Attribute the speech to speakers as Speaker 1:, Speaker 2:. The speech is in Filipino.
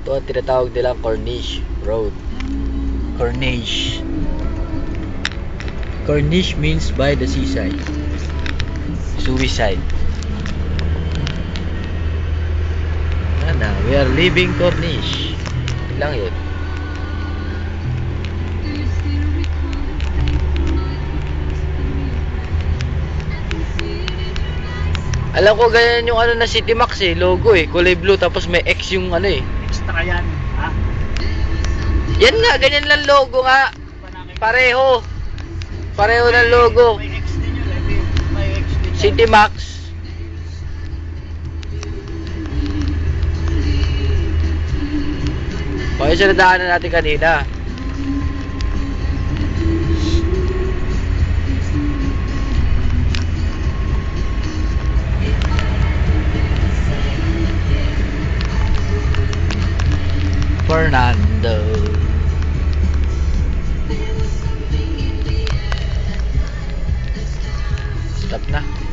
Speaker 1: Ito ang tinatawag nilang Corniche Road. Corniche. Corniche means by the seaside. Suicide. Ano, we are leaving Corniche. Lang yun. Alam ko ganyan yung ano na City Max eh, logo eh, kulay blue tapos may X yung ano eh.
Speaker 2: Extra yan, ha?
Speaker 1: Yan nga, ganyan lang logo nga. Pareho. Pareho ng logo.
Speaker 2: May X din yun, may X din yun.
Speaker 1: City Max. O yung sinadaanan natin kanina. Fernando. Stop na.